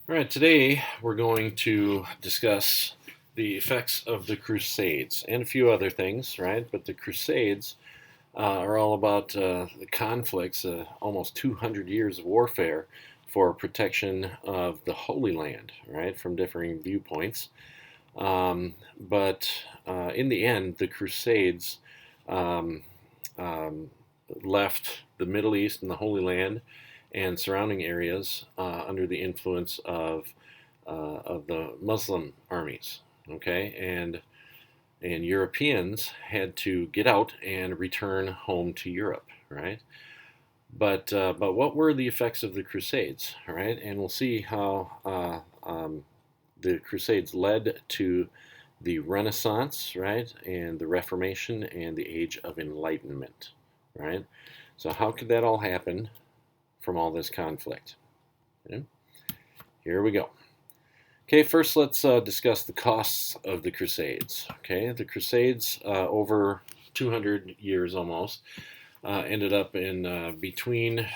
All right, today we're going to discuss the effects of the Crusades and a few other things, right? But the Crusades are all about the conflicts, almost 200 years of warfare for protection of the Holy Land, right, from differing viewpoints. But in the end, the Crusades um, um, left the Middle East and the Holy Land and surrounding areas under the influence of the Muslim armies. Okay, and Europeans had to get out and return home to Europe, right? But what were the effects of the Crusades, all right? And we'll see how the Crusades led to the Renaissance, right, and the Reformation and the Age of Enlightenment, right? So how could that all happen from all this conflict? Okay? Here we go. Okay, first let's discuss the costs of the Crusades. Okay, the Crusades over 200 years almost ended up in between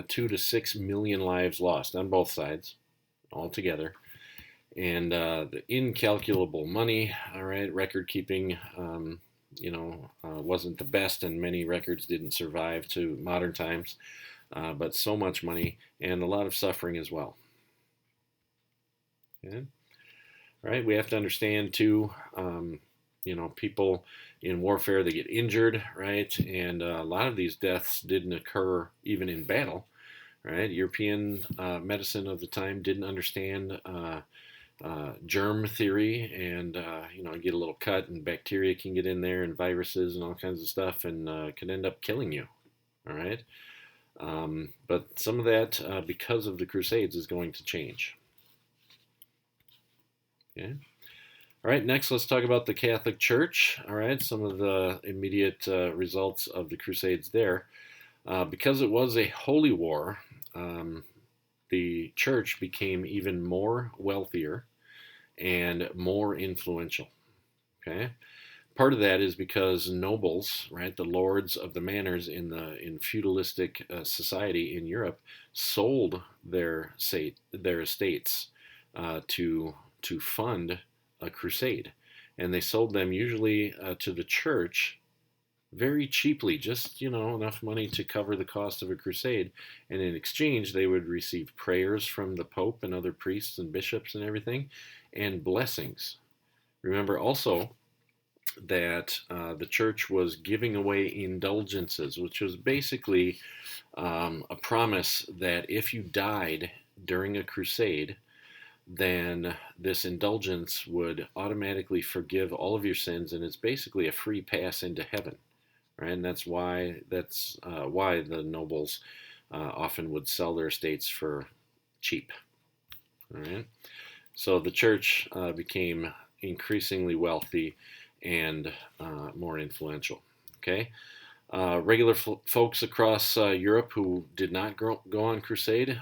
2 to 6 million lives lost on both sides altogether, and the incalculable money. All right, record keeping. Wasn't the best, and many records didn't survive to modern times. But so much money and a lot of suffering as well. Okay? Right? We have to understand too. People in warfare they get injured, right? And a lot of these deaths didn't occur even in battle, right? European medicine of the time didn't understand germ theory, and you get a little cut, and bacteria can get in there, and viruses, and all kinds of stuff, and can end up killing you. All right, but some of that, because of the Crusades, is going to change. Okay. All right, next let's talk about the Catholic Church. All right, some of the immediate results of the Crusades there. Because it was a holy war, um, the church became even more wealthier and more influential. Okay, part of that is because nobles, right, the lords of the manors in feudalistic society in Europe, sold their estates to fund a crusade, and they sold them usually to the church very cheaply, just enough money to cover the cost of a crusade, and in exchange they would receive prayers from the pope and other priests and bishops and everything, and blessings. Remember also that the church was giving away indulgences, which was basically a promise that if you died during a crusade, then this indulgence would automatically forgive all of your sins, and it's basically a free pass into heaven, right? And that's why the nobles often would sell their estates for cheap. All right, so the church became increasingly wealthy and more influential. Okay, regular folks across Europe who did not go on crusade,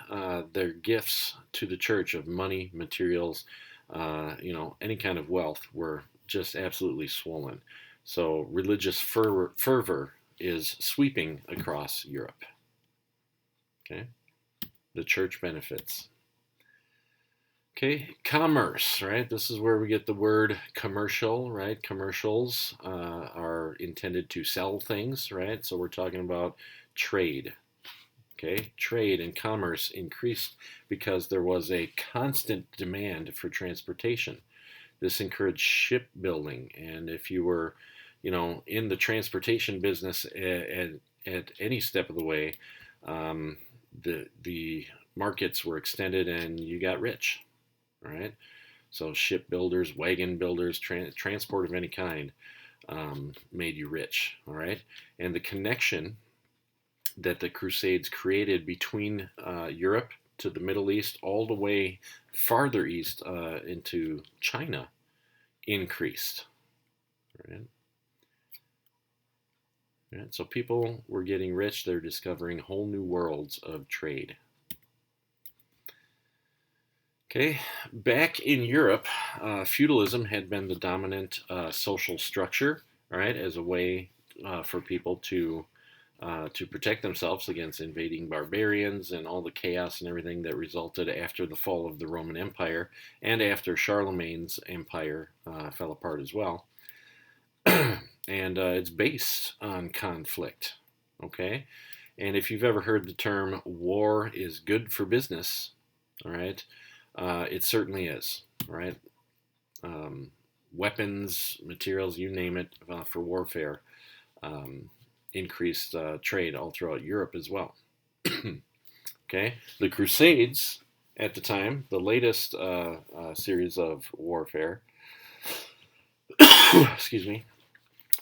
their gifts to the church of money, materials, any kind of wealth were just absolutely swollen. So religious fervor is sweeping across Europe. Okay, the church benefits. Okay, commerce, right? This is where we get the word commercial, right? Commercials are intended to sell things, right? So we're talking about trade. Okay, trade and commerce increased because there was a constant demand for transportation. This encouraged shipbuilding, and if you were, in the transportation business at any step of the way, the markets were extended and you got rich. Right? So shipbuilders, wagon builders, transport of any kind made you rich. All right, and the connection that the Crusades created between Europe to the Middle East, all the way farther east into China, increased. Right? Right? So people were getting rich; they're discovering whole new worlds of trade. Okay, back in Europe, feudalism had been the dominant social structure, right, as a way for people to to protect themselves against invading barbarians and all the chaos and everything that resulted after the fall of the Roman Empire and after Charlemagne's empire fell apart as well. And it's based on conflict, okay? And if you've ever heard the term war is good for business, all right, it certainly is, right? Weapons, materials, you name it, for warfare. Increased trade all throughout Europe as well. Okay, the Crusades at the time, the latest series of warfare, excuse me,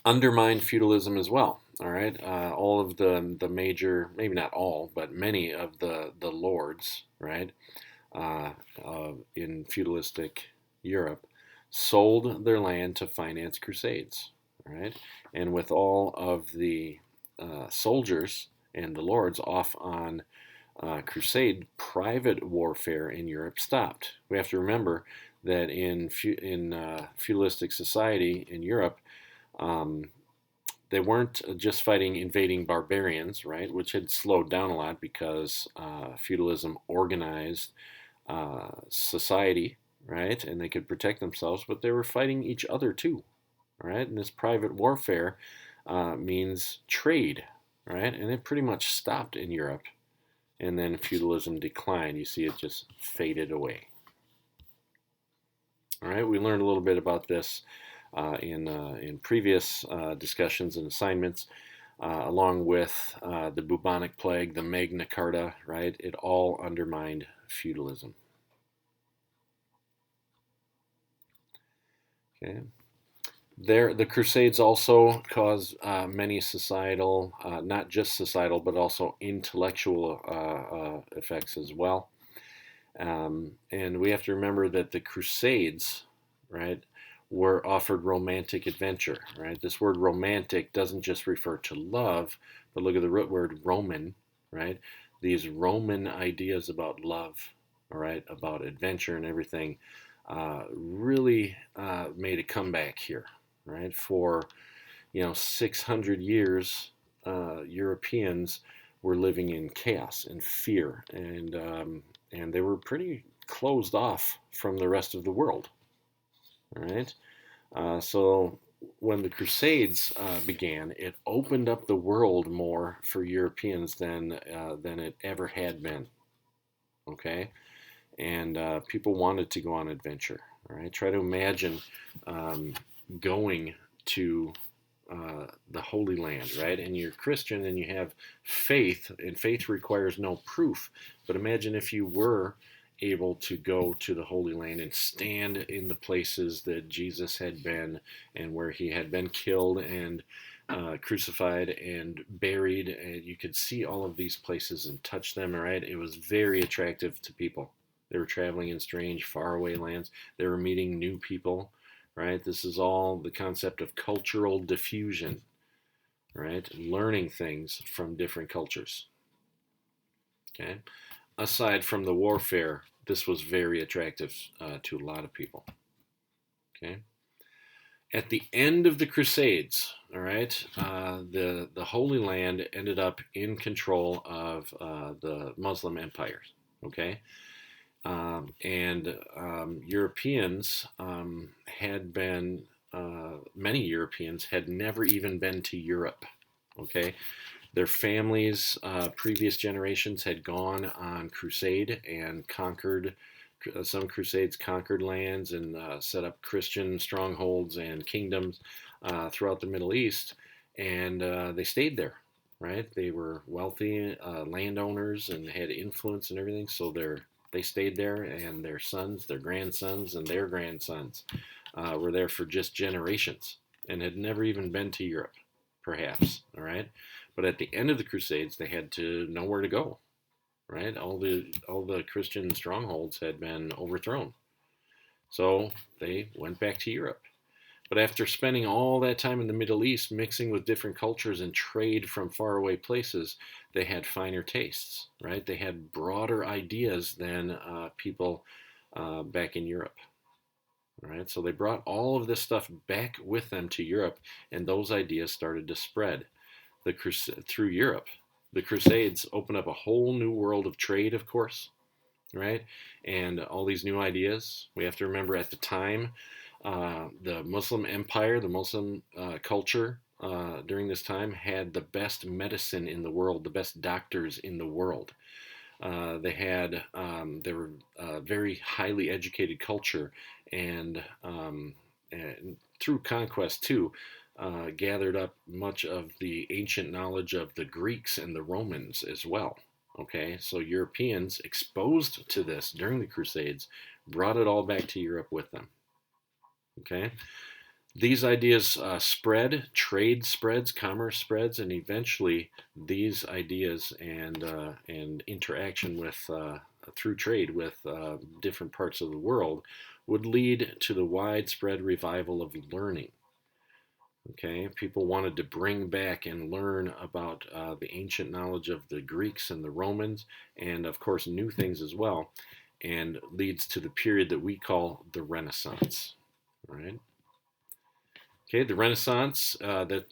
undermined feudalism as well. All right, all of the major, maybe not all, but many of the lords, right, in feudalistic Europe, sold their land to finance crusades. All right, and with all of the soldiers and the lords off on crusade, private warfare in Europe stopped. We have to remember that in feudalistic society in Europe, they weren't just fighting invading barbarians, right, which had slowed down a lot because feudalism organized society, right, and they could protect themselves, but they were fighting each other too, right? And this private warfare means trade, right? And it pretty much stopped in Europe. And then feudalism declined. You see it just faded away. All right, we learned a little bit about this in previous discussions and assignments, along with the bubonic plague, the Magna Carta, right? It all undermined feudalism. Okay. The Crusades also caused many societal, not just societal, but also intellectual effects as well. And we have to remember that the Crusades, right, were offered romantic adventure, right? This word romantic doesn't just refer to love, but look at the root word Roman, right? These Roman ideas about love, all right, about adventure and everything, really made a comeback here, right? For 600 years, Europeans were living in chaos and fear, and they were pretty closed off from the rest of the world. All right, so when the Crusades began, it opened up the world more for Europeans than it ever had been. Okay, and people wanted to go on adventure. All right, try to imagine going to the Holy Land, right? And you're Christian and you have faith, and faith requires no proof. But imagine if you were able to go to the Holy Land and stand in the places that Jesus had been and where he had been killed and crucified and buried. And you could see all of these places and touch them, right? It was very attractive to people. They were traveling in strange, faraway lands. They were meeting new people, right? This is all the concept of cultural diffusion, right? Learning things from different cultures. Okay. Aside from the warfare, this was very attractive to a lot of people. Okay. At the end of the Crusades, all right, the Holy Land ended up in control of the Muslim empires. Okay. And Europeans had been, many Europeans had never even been to Europe. Okay, their families, previous generations had gone on crusade and conquered. Some crusades conquered lands and set up Christian strongholds and kingdoms throughout the Middle East, and they stayed there. Right, they were wealthy landowners and had influence and everything, so they stayed there, and their sons, their grandsons, and their grandsons were there for just generations and had never even been to Europe, perhaps. All right, but at the end of the Crusades, they had to know where to go. Right, all the Christian strongholds had been overthrown, so they went back to Europe. But after spending all that time in the Middle East, mixing with different cultures and trade from faraway places, they had finer tastes, right? They had broader ideas than people back in Europe, right? So they brought all of this stuff back with them to Europe, and those ideas started to spread. through Europe. The Crusades open up a whole new world of trade, of course, right? And all these new ideas. We have to remember at the time, the Muslim empire, the Muslim culture during this time had the best medicine in the world, the best doctors in the world. They were a very highly educated culture, and through conquest too, gathered up much of the ancient knowledge of the Greeks and the Romans as well. Okay, so Europeans exposed to this during the Crusades brought it all back to Europe with them. Okay, these ideas spread, trade spreads, commerce spreads, and eventually these ideas and interaction with through trade with different parts of the world would lead to the widespread revival of learning. Okay, people wanted to bring back and learn about the ancient knowledge of the Greeks and the Romans, and of course new things as well, and leads to the period that we call the Renaissance. All right. Okay, the Renaissance,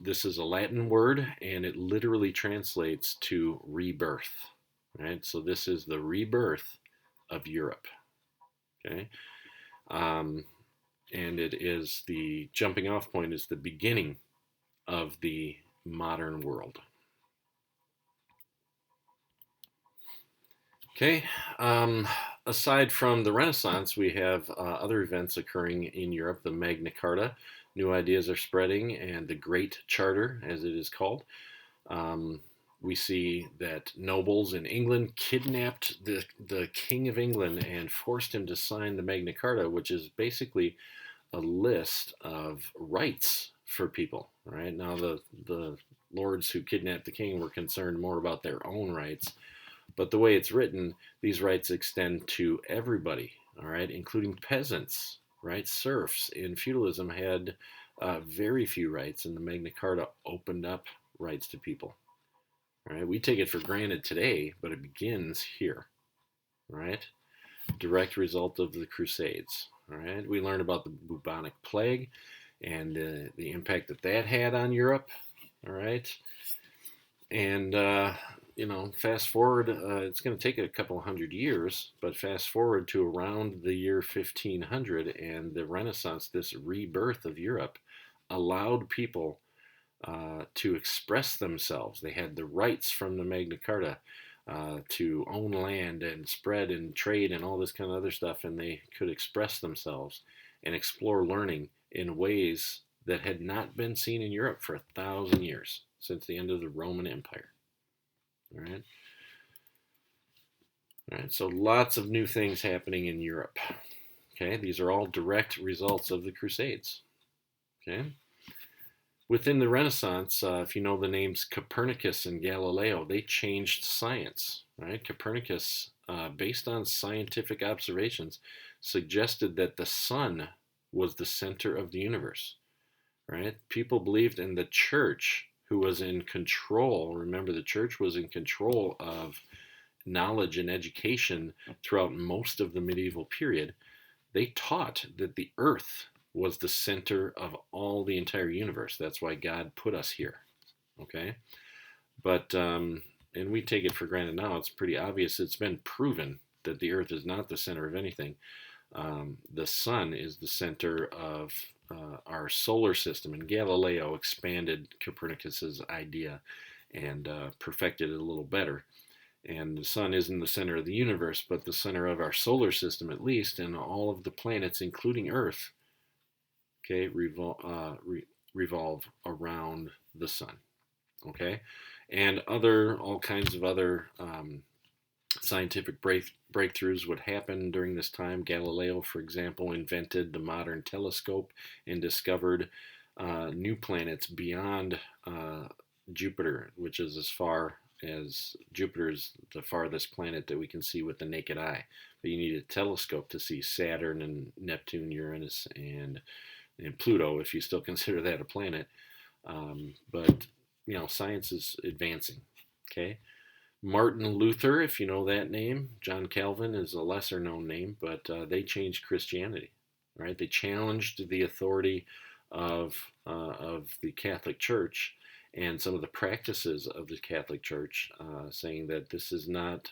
this is a Latin word, and it literally translates to rebirth. Right, so this is the rebirth of Europe. Okay, and it is the jumping off point, is the beginning of the modern world. Okay, aside from the Renaissance, we have other events occurring in Europe. The Magna Carta, new ideas are spreading, and the Great Charter, as it is called. We see that nobles in England kidnapped the King of England and forced him to sign the Magna Carta, which is basically a list of rights for people. Right now, the lords who kidnapped the king were concerned more about their own rights, but the way it's written, these rights extend to everybody. All right, including peasants. Right, serfs in feudalism had very few rights, and the Magna Carta opened up rights to people. All right, we take it for granted today, but it begins here. All right, direct result of the Crusades. All right, we learn about the bubonic plague and the impact that that had on Europe. All right, and fast forward, it's going to take a couple hundred years, but fast forward to around the year 1500, and the Renaissance, this rebirth of Europe, allowed people to express themselves. They had the rights from the Magna Carta to own land and spread and trade and all this kind of other stuff, and they could express themselves and explore learning in ways that had not been seen in Europe for 1,000 years, since the end of the Roman Empire. All right. All right. So lots of new things happening in Europe. Okay. These are all direct results of the Crusades. Okay. Within the Renaissance, if you know the names Copernicus and Galileo, they changed science. Right. Copernicus, based on scientific observations, suggested that the sun was the center of the universe. Right. People believed in the church, who was in control. Remember, the church was in control of knowledge and education throughout most of the medieval period. They taught that the earth was the center of all the entire universe. That's why God put us here. Okay? But, and we take it for granted now, it's pretty obvious. It's been proven that the earth is not the center of anything. The sun is the center of our solar system, and Galileo expanded Copernicus's idea and perfected it a little better. And the sun isn't the center of the universe, but the center of our solar system, at least, and all of the planets, including Earth, okay, revolve around the sun. Okay, and all kinds of other scientific breakthroughs would happen during this time. Galileo, for example, invented the modern telescope and discovered new planets beyond Jupiter, which is as far as Jupiter's the farthest planet that we can see with the naked eye. But you need a telescope to see Saturn and Neptune, Uranus, and Pluto, if you still consider that a planet. But science is advancing. Okay. Martin Luther, if you know that name. John Calvin is a lesser known name, but they changed Christianity. Right? They challenged the authority of the Catholic Church and some of the practices of the Catholic Church, saying that this is not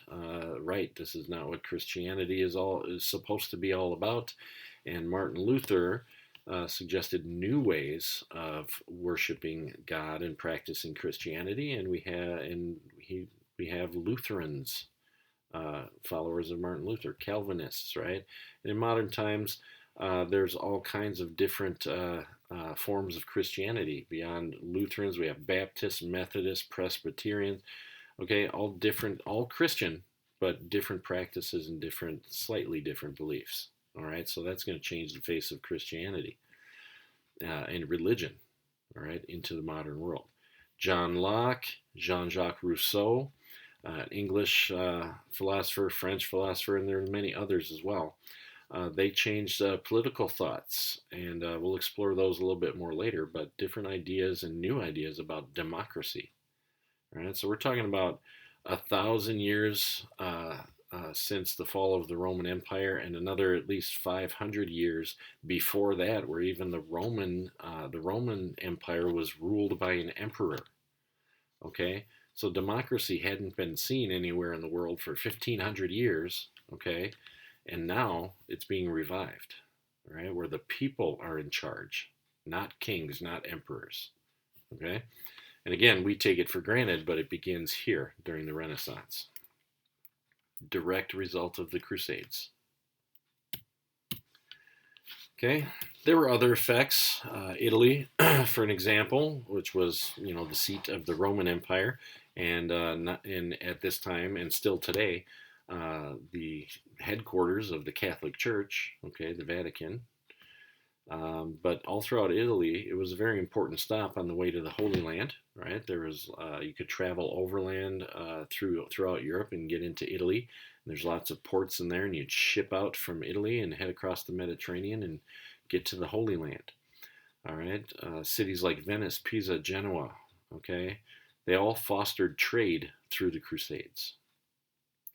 right. This is not what Christianity is supposed to be all about. And Martin Luther suggested new ways of worshiping God and practicing Christianity, and we have Lutherans, followers of Martin Luther, Calvinists, right? And in modern times, there's all kinds of different forms of Christianity. Beyond Lutherans, we have Baptists, Methodists, Presbyterians, okay, all different, all Christian, but different practices and slightly different beliefs. All right, so that's going to change the face of Christianity and religion, all right, into the modern world. John Locke, Jean-Jacques Rousseau, English philosopher, French philosopher, and there are many others as well. They changed political thoughts, and we'll explore those a little bit more later, but different ideas and new ideas about democracy. All right, so we're talking about 1,000 years since the fall of the Roman Empire, and another at least 500 years before that, where even the Roman Empire was ruled by an emperor. Okay, so democracy hadn't been seen anywhere in the world for 1,500 years. Okay, and now it's being revived. Right, where the people are in charge, not kings, not emperors. Okay, and again, we take it for granted, but it begins here during the Renaissance. Direct result of the Crusades. Okay, there were other effects. Italy, for an example, which was the seat of the Roman Empire, and at this time and still today, the headquarters of the Catholic Church. Okay, the Vatican. But all throughout Italy, it was a very important stop on the way to the Holy Land. Right, there was you could travel overland throughout Europe and get into Italy. There's lots of ports in there, and you'd ship out from Italy and head across the Mediterranean and get to the Holy Land. All right, cities like Venice, Pisa, Genoa, okay, they all fostered trade through the Crusades.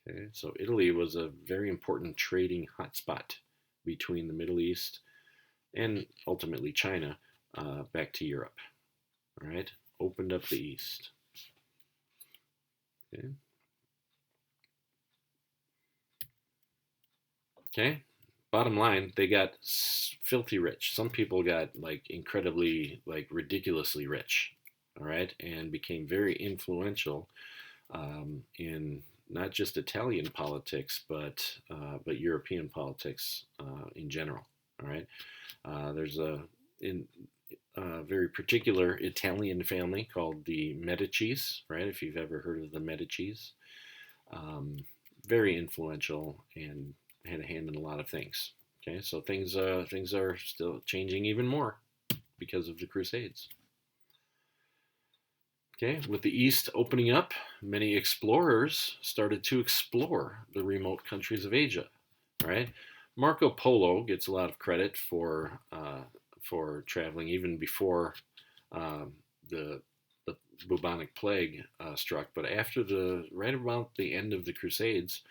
Okay, so Italy was a very important trading hotspot between the Middle East and ultimately China back to Europe. All right, opened up the East. Okay. Okay. Bottom line, they got filthy rich. Some people got incredibly, ridiculously rich. All right, and became very influential in not just Italian politics, but European politics in general. All right, there's a very particular Italian family called the Medicis. Right, if you've ever heard of the Medicis, very influential and had a hand in a lot of things. Okay, so things are still changing even more because of the Crusades. Okay, with the East opening up, many explorers started to explore the remote countries of Asia. Right, Marco Polo gets a lot of credit for traveling even before the bubonic plague struck, but after right about the end of the Crusades,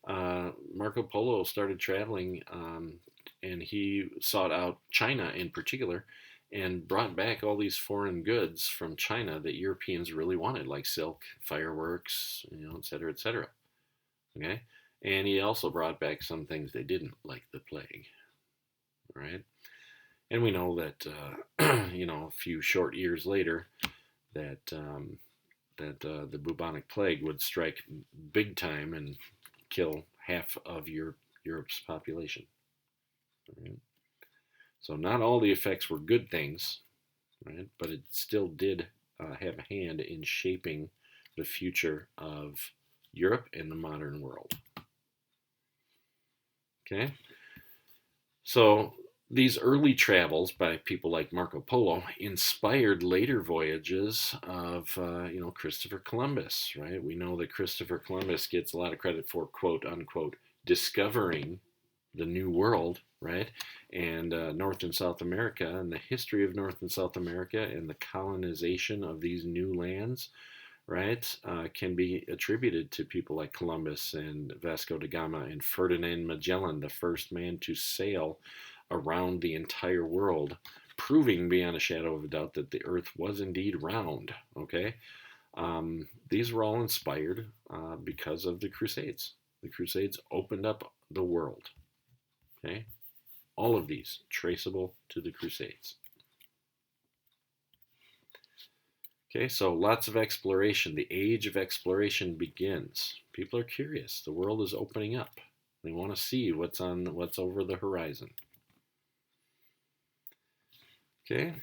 Marco Polo started traveling, and he sought out China in particular, and brought back all these foreign goods from China that Europeans really wanted, like silk, fireworks, et cetera, et cetera. Okay, and he also brought back some things they didn't, like the plague. Right, and we know that a few short years later that the bubonic plague would strike big time and kill half of Europe's population. Right? So not all the effects were good things, right? But it still did have a hand in shaping the future of Europe and the modern world. Okay, so these early travels by people like Marco Polo inspired later voyages of, Christopher Columbus, right? We know that Christopher Columbus gets a lot of credit for, quote unquote, discovering the New World, right? And North and South America, and the history of North and South America and the colonization of these new lands, right, can be attributed to people like Columbus and Vasco da Gama and Ferdinand Magellan, the first man to sail around the entire world proving beyond a shadow of a doubt that the earth was indeed round. Okay, these were all inspired because of the Crusades. The Crusades opened up the world. Okay, all of these traceable to the Crusades. Okay, so lots of exploration. The age of exploration begins. People are curious. The world is opening up. They want to see what's over the horizon. Okay,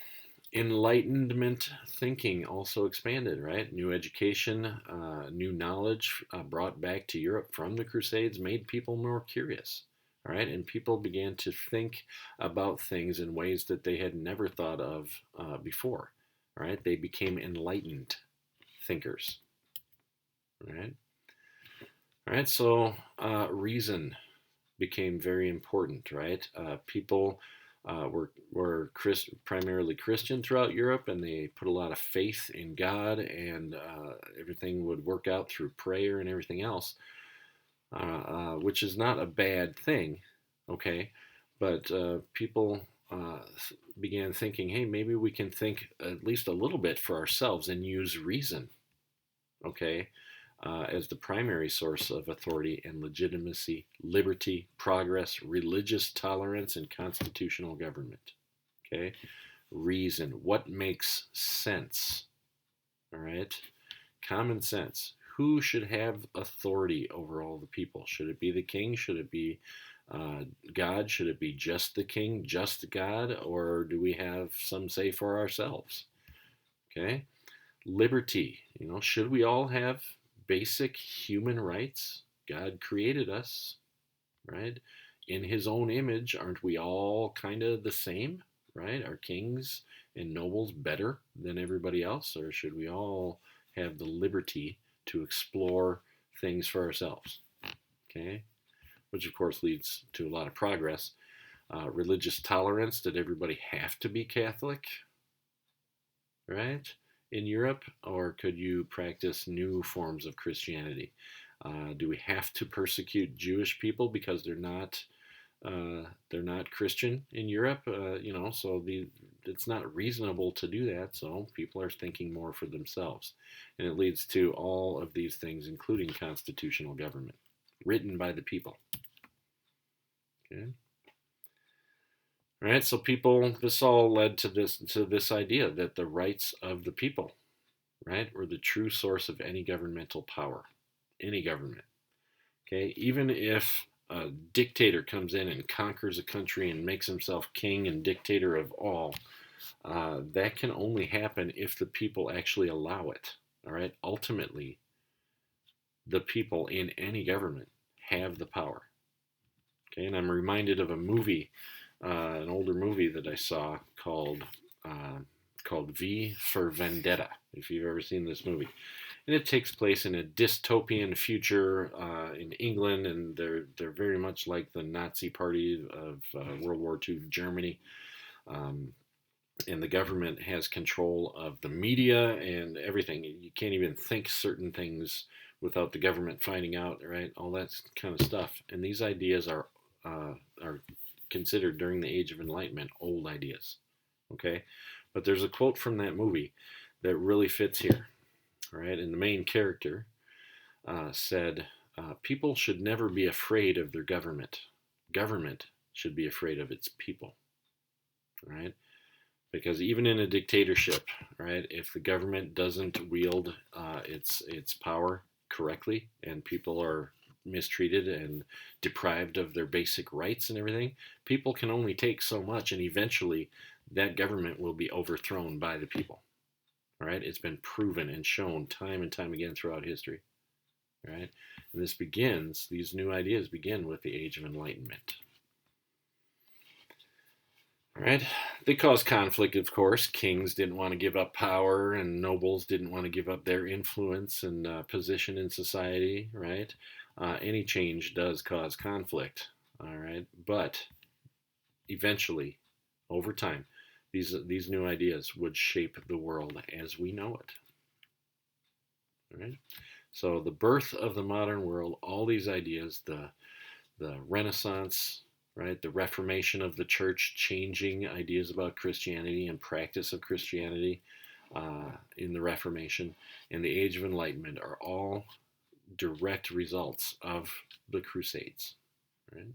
Enlightenment thinking also expanded, right? New education, new knowledge brought back to Europe from the Crusades made people more curious, all right? And people began to think about things in ways that they had never thought of before, all right? They became enlightened thinkers, all right? All right, so reason became very important, right? People were primarily Christian throughout Europe, and they put a lot of faith in God, and everything would work out through prayer and everything else, which is not a bad thing, okay? But people began thinking, hey, maybe we can think at least a little bit for ourselves and use reason, okay? As the primary source of authority and legitimacy, liberty, progress, religious tolerance, and constitutional government. Okay? Reason. What makes sense? All right? Common sense. Who should have authority over all the people? Should it be the king? Should it be God? Should it be just the king, just God? Or do we have some say for ourselves? Okay? Liberty. Should we all have basic human rights? God created us, right? In his own image. Aren't we all kind of the same, right? Are kings and nobles better than everybody else? Or should we all have the liberty to explore things for ourselves? Okay? Which, of course, leads to a lot of progress. Religious tolerance. Did everybody have to be Catholic? Right? In Europe, or could you practice new forms of Christianity? Do we have to persecute Jewish people because they're not Christian in Europe? So it's not reasonable to do that. So people are thinking more for themselves, and it leads to all of these things, including constitutional government, written by the people. Okay. All right, so this all led to this idea that the rights of the people, right, were the true source of any governmental power, any government. Okay, even if a dictator comes in and conquers a country and makes himself king and dictator of all, that can only happen if the people actually allow it. All right, ultimately, the people in any government have the power. Okay, and I'm reminded of a movie, an older movie that I saw called V for Vendetta, if you've ever seen this movie. And it takes place in a dystopian future in England, and they're very much like the Nazi Party of World War II Germany. And the government has control of the media and everything. You can't even think certain things without the government finding out, right? All that kind of stuff. And these ideas are considered during the Age of Enlightenment old ideas. Okay? But there's a quote from that movie that really fits here. All right? And the main character said, people should never be afraid of their government. Government should be afraid of its people. All right? Because even in a dictatorship, right, if the government doesn't wield its power correctly and people are mistreated and deprived of their basic rights and everything, people can only take so much, and eventually that government will be overthrown by the people. All right, it's been proven and shown time and time again throughout history. All right, and these new ideas begin with the Age of Enlightenment. All right, they caused conflict, of course. Kings didn't want to give up power, and nobles didn't want to give up their influence and position in society, right? Any change does cause conflict, all right? But eventually, over time, these new ideas would shape the world as we know it. All right? So the birth of the modern world, all these ideas, the Renaissance, right? The Reformation of the church, changing ideas about Christianity and practice of Christianity in the Reformation, and the Age of Enlightenment are all direct results of the Crusades, right?